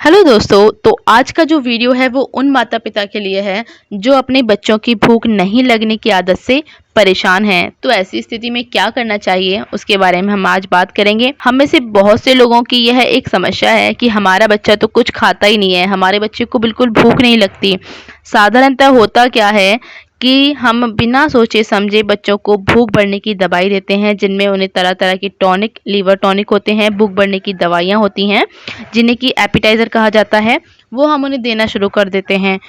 Hello दोस्तों। तो आज का जो वीडियो है वो उन माता पिता के लिए है जो अपने बच्चों की भूख नहीं लगने की आदत से परेशान हैं। तो ऐसी स्थिति में क्या करना चाहिए उसके बारे में हम आज बात करेंगे। हम में से बहुत से लोगों की यह एक समस्या है कि हमारा बच्चा तो कुछ खाता ही नहीं है, हमारे बच्चे को बिल्कुल भूख नहीं लगती। साधारणतः होता क्या है कि हम बिना सोचे समझे बच्चों को भूख बढ़ने की दवाई देते हैं, जिनमें उन्हें तरह तरह की टॉनिक, लीवर टॉनिक होते हैं, भूख बढ़ने की दवाइयाँ होती हैं जिन्हें कि एपिटाइज़र कहा जाता है। वो हम उन्हें देना शुरू कर देते हैं,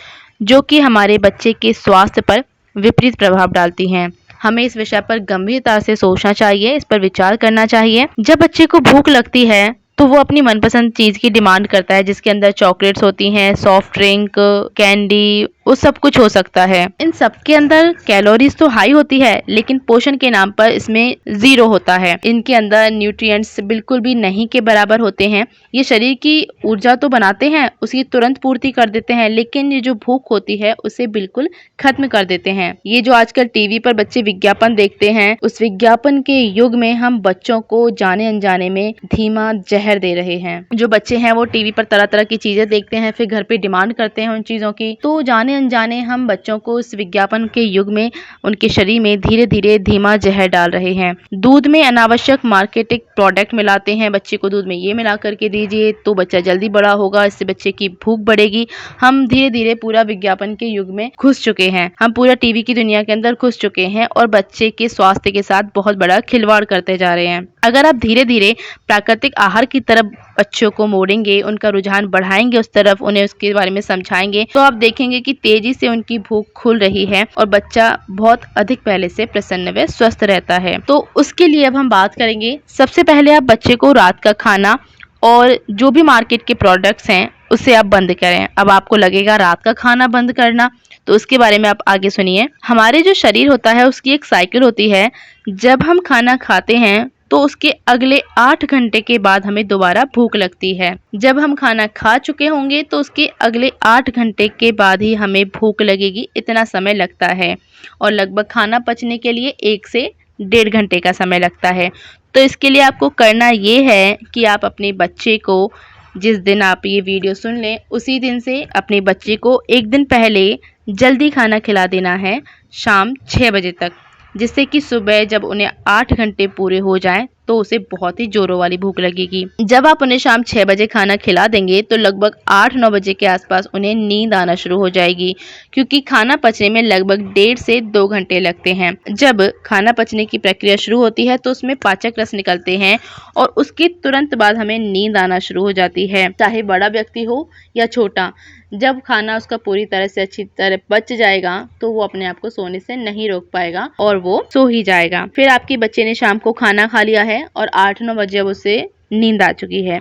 जो कि हमारे बच्चे के स्वास्थ्य पर विपरीत प्रभाव डालती हैं। हमें इस विषय पर गंभीरता से सोचना चाहिए, इस पर विचार करना चाहिए। जब बच्चे को भूख लगती है तो वो अपनी मनपसंद चीज़ की डिमांड करता है, जिसके अंदर चॉकलेट्स होती हैं, सॉफ्ट ड्रिंक, कैंडी, वो सब कुछ हो सकता है। इन सब के अंदर कैलोरीज तो हाई होती है, लेकिन पोषण के नाम पर इसमें जीरो होता है। इनके अंदर न्यूट्रिएंट्स बिल्कुल भी नहीं के बराबर होते हैं। ये शरीर की ऊर्जा तो बनाते हैं, उसकी तुरंत पूर्ति कर देते हैं, लेकिन ये जो भूख होती है उसे बिल्कुल खत्म कर देते हैं। ये जो आजकल टीवी पर बच्चे विज्ञापन देखते हैं, उस विज्ञापन के युग में हम बच्चों को जाने अनजाने में धीमा जहर दे रहे हैं। जो बच्चे हैं वो टीवी पर तरह तरह की चीजें देखते हैं, फिर घर पे डिमांड करते हैं उन चीजों की। तो जाने अनजाने हम बच्चों को इस विज्ञापन के युग में उनके शरीर में धीरे धीरे धीमा जहर डाल रहे हैं। दूध में अनावश्यक मार्केटिंग प्रोडक्ट मिलाते हैं, बच्चे को दूध में ये मिला करके दीजिए तो बच्चा जल्दी बड़ा होगा, इससे बच्चे की भूख बढ़ेगी। हम धीरे धीरे पूरा विज्ञापन के युग में घुस चुके हैं, हम पूरा टीवी की दुनिया के अंदर घुस चुके हैं और बच्चे के स्वास्थ्य के साथ बहुत बड़ा खिलवाड़ करते जा रहे हैं। अगर आप धीरे धीरे प्राकृतिक आहार की तरफ बच्चों को मोड़ेंगे, उनका रुझान बढ़ाएंगे उस तरफ, उन्हें उसके बारे में समझाएंगे, तो आप देखेंगे कि तेजी से उनकी भूख खुल रही है और बच्चा बहुत अधिक पहले से प्रसन्न व स्वस्थ रहता है। तो उसके लिए अब हम बात करेंगे। सबसे पहले आप बच्चे को रात का खाना और जो भी मार्केट के प्रोडक्ट्स हैं उसे आप बंद करें। अब आपको लगेगा रात का खाना बंद करना, तो उसके बारे में आप आगे सुनिए। हमारे जो शरीर होता है उसकी एक साइकिल होती है। जब हम खाना खाते हैं तो उसके अगले 8 घंटे के बाद हमें दोबारा भूख लगती है। जब हम खाना खा चुके होंगे तो उसके अगले 8 घंटे के बाद ही हमें भूख लगेगी, इतना समय लगता है। और लगभग खाना पचने के लिए 1 से 1.5 घंटे का समय लगता है। तो इसके लिए आपको करना ये है कि आप अपने बच्चे को, जिस दिन आप ये वीडियो सुन लें उसी दिन से अपने बच्चे को 1 दिन पहले जल्दी खाना खिला देना है, शाम 6 बजे तक, जिससे कि सुबह जब उन्हें 8 घंटे पूरे हो जाएं तो उसे बहुत ही जोरों वाली भूख लगेगी। जब आप उन्हें शाम 6 बजे खाना खिला देंगे तो लगभग 8-9 बजे के आसपास उन्हें नींद आना शुरू हो जाएगी, क्योंकि खाना पचने में लगभग 1.5 से 2 घंटे लगते हैं। जब खाना पचने की प्रक्रिया शुरू होती है तो उसमें पाचक रस निकलते हैं और उसके तुरंत बाद हमें नींद आना शुरू हो जाती है, चाहे बड़ा व्यक्ति हो या छोटा। जब खाना उसका पूरी तरह से अच्छी तरह पच जाएगा तो वो अपने आप को सोने से नहीं रोक पाएगा और वो सो ही जाएगा। फिर आपके बच्चे ने शाम को खाना खा लिया है और 8-9 बजे अब उसे नींद आ चुकी है।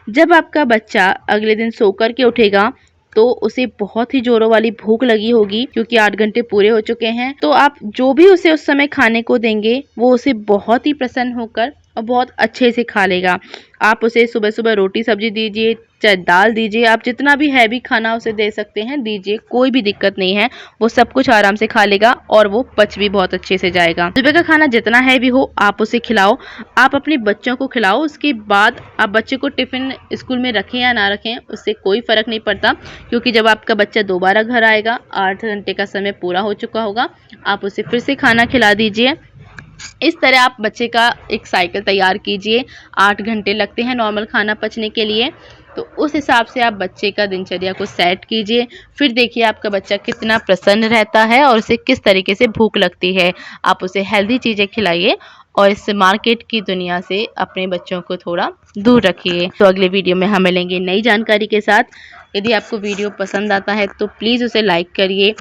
जब आपका बच्चा अगले दिन सोकर के उठेगा तो उसे बहुत ही जोरों वाली भूख लगी होगी, क्योंकि 8 घंटे पूरे हो चुके हैं। तो आप जो भी उसे उस समय खाने को देंगे वो उसे बहुत ही प्रसन्न होकर और बहुत अच्छे से खा लेगा। आप उसे सुबह सुबह रोटी सब्जी दीजिए, चाहे दाल दीजिए, आप जितना भी हैवी खाना उसे दे सकते हैं दीजिए, कोई भी दिक्कत नहीं है। वो सब कुछ आराम से खा लेगा और वो पच भी बहुत अच्छे से जाएगा। सुबह का खाना जितना हैवी हो आप उसे खिलाओ, आप अपने बच्चों को खिलाओ। उसके बाद आप बच्चे को टिफिन स्कूल में रखें या ना रखें उससे कोई फर्क नहीं पड़ता, क्योंकि जब आपका बच्चा दोबारा घर आएगा 8 घंटे का समय पूरा हो चुका होगा, आप उसे फिर से खाना खिला दीजिए। इस तरह आप बच्चे का एक साइकिल तैयार कीजिए। 8 घंटे लगते हैं नॉर्मल खाना पचने के लिए, तो उस हिसाब से आप बच्चे का दिनचर्या को सेट कीजिए। फिर देखिए आपका बच्चा कितना प्रसन्न रहता है और उसे किस तरीके से भूख लगती है। आप उसे हेल्दी चीज़ें खिलाइए और इस मार्केट की दुनिया से अपने बच्चों को थोड़ा दूर रखिए। तो अगले वीडियो में हम मिलेंगे नई जानकारी के साथ। यदि आपको वीडियो पसंद आता है तो प्लीज़ उसे लाइक करिए।